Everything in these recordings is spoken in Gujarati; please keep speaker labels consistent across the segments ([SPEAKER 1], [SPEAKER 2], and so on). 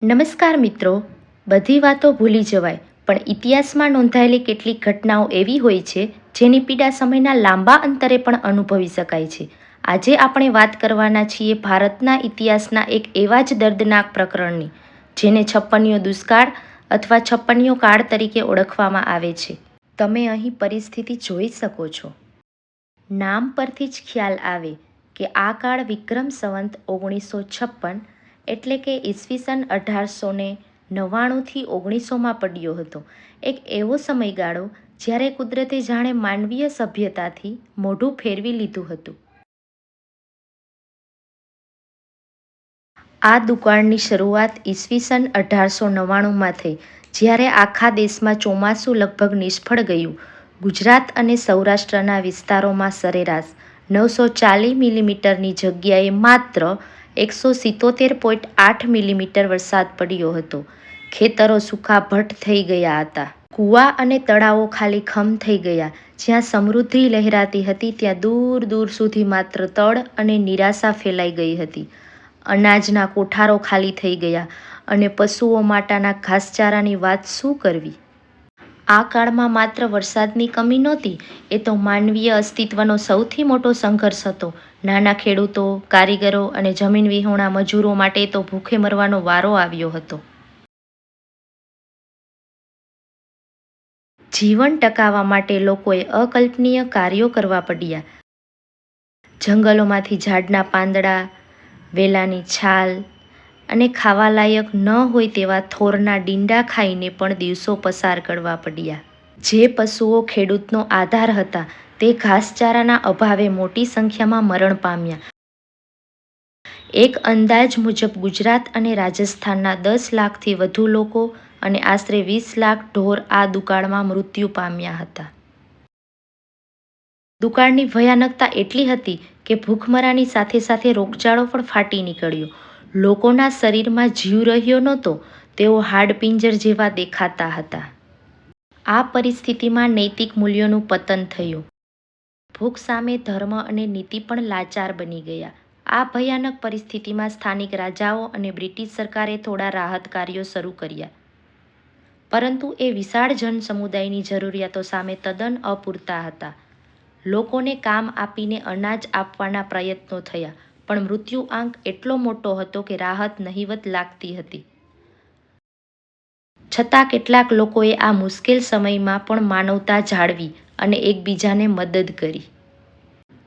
[SPEAKER 1] નમસ્કાર મિત્રો. બધી વાતો ભૂલી જવાય, પણ ઇતિહાસમાં નોંધાયેલી કેટલીક ઘટનાઓ એવી હોય છે જેની પીડા સમયના લાંબા અંતરે પણ અનુભવી શકાય છે. આજે આપણે વાત કરવાના છીએ ભારતના ઇતિહાસના એક એવા જ દર્દનાક પ્રકરણની, જેને છપ્પનિયો દુષ્કાળ અથવા છપ્પનિયો કાળ તરીકે ઓળખવામાં આવે છે. તમે અહીં પરિસ્થિતિ જોઈ શકો છો. નામ પરથી જ ખ્યાલ આવે કે આ કાળ વિક્રમ સંવત 1956 એટલે કે ઈસવીસન 1899થી 1900માં પડ્યો હતો. એક એવો સમયગાળો જ્યારે કુદરતે જાણે માનવીય સભ્યતાથી મોઢું ફેરવી લીધું હતું. આ દુકાળની શરૂઆત ઈસવીસન 1899માં થઈ, જ્યારે આખા દેશમાં ચોમાસું લગભગ નિષ્ફળ ગયું. ગુજરાત અને સૌરાષ્ટ્રના વિસ્તારોમાં સરેરાશ 940 મિલીમીટરની જગ્યાએ માત્ર 177.8 મિલીમીટર વરસાદ પડ્યો હતો. ખેતરો સૂકાભઠ્ઠ થઈ ગયા હતા. કૂવા અને તળાવો ખાલીખમ થઈ ગયા. જ્યાં સમૃદ્ધિ લહેરાતી હતી ત્યાં દૂર દૂર સુધી માત્ર તળ અને નિરાશા ફેલાઈ ગઈ હતી. અનાજના કોઠારો ખાલી થઈ ગયા અને પશુઓ માટેના ઘાસચારાની વાત શું કરવી? આ કાળમાં માત્ર વરસાદની કમી નહોતી, એ તો માનવીય અસ્તિત્વનો સૌથી મોટો સંઘર્ષ હતો. નાના ખેડૂતો, કારીગરો અને જમીન વિહોણા મજૂરો માટે તો ભૂખે મરવાનો વારો આવ્યો હતો. જીવન ટકાવવા માટે લોકોએ અકલ્પનીય કાર્યો કરવા પડ્યા. જંગલોમાંથી ઝાડના પાંદડા, વેલાની છાલ અને ખાવાલાયક ન હોય તેવા થોરના ડીંડા ખાઈને પણ દિવસો પસાર કરવા પડ્યા. જે પશુઓ ખેડૂતનો આધાર હતા તે ઘાસચારાના અભાવે મોટી સંખ્યામાં મરણ પામ્યા. એક અંદાજ મુજબ ગુજરાત અને રાજસ્થાનના 10 લાખથી વધુ લોકો અને આશરે 20 લાખ ઢોર આ દુકાળમાં મૃત્યુ પામ્યા હતા. દુકાળની ભયાનકતા એટલી હતી કે ભૂખમરાની સાથે સાથે રોગચાળો પણ ફાટી નીકળ્યો. લોકોના શરીરમાં જીવ રહ્યો નહોતો, તેઓ હાડપિંજર જેવા દેખાતા હતા. આ પરિસ્થિતિમાં નૈતિક મૂલ્યોનું પતન થયું. ભૂખ સામે ધર્મ અને નીતિ પણ લાચાર બની ગયા. આ ભયાનક પરિસ્થિતિમાં સ્થાનિક રાજાઓ અને બ્રિટિશ સરકારે થોડા રાહત કાર્યો શરૂ કર્યા. પરંતુ એ વિશાળ જનસમુદાયની જરૂરિયાતો સામે તદ્દન અપૂરતા હતા. લોકોને કામ આપીને અનાજ આપવાના પ્રયત્નો થયા, પણ મૃત્યુ આંક એટલો મોટો હતો કે રાહત નહિવત લાગતી હતી. છતાં કેટલાક લોકોએ આ મુશ્કેલ સમયમાં પણ માનવતા જાળવી અને એકબીજાને મદદ કરી.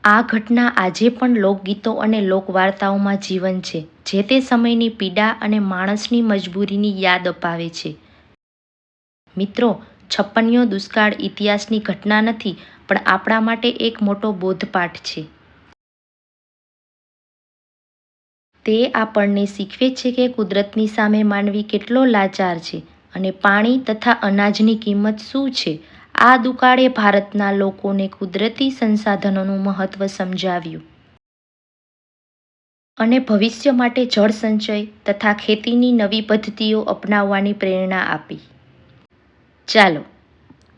[SPEAKER 1] આ ઘટના આજે પણ લોકગીતો અને લોકવાર્તાઓમાં જીવંત છે, જે તે સમયની પીડા અને માણસની મજબૂરીની યાદ અપાવે છે. મિત્રો, છપ્પનિયો દુષ્કાળ ઇતિહાસની ઘટના નથી, પણ આપણા માટે એક મોટો બોધપાઠ છે. તે આપણને શીખવે છે કે કુદરતની સામે માનવી કેટલો લાચાર છે અને પાણી તથા અનાજની કિંમત શું છે. આ દુકાળે ભારતના લોકોને કુદરતી સંસાધનોનું મહત્વ સમજાવ્યું અને ભવિષ્ય માટે જળ સંચય તથા ખેતીની નવી પદ્ધતિઓ અપનાવવાની પ્રેરણા આપી. ચાલો,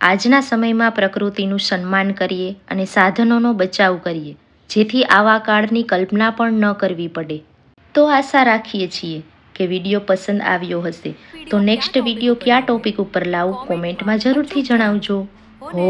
[SPEAKER 1] આજના સમયમાં પ્રકૃતિનું સન્માન કરીએ અને સાધનોનો બચાવ કરીએ, જેથી આવા કાળની કલ્પના પણ ન કરવી પડે. તો આશા રાખીએ છીએ કે વિડીયો પસંદ આવ્યો હશે. તો નેક્સ્ટ વિડીયો કયા ટોપિક ઉપર લાવું કોમેન્ટમાં જરૂરથી જણાવજો. હો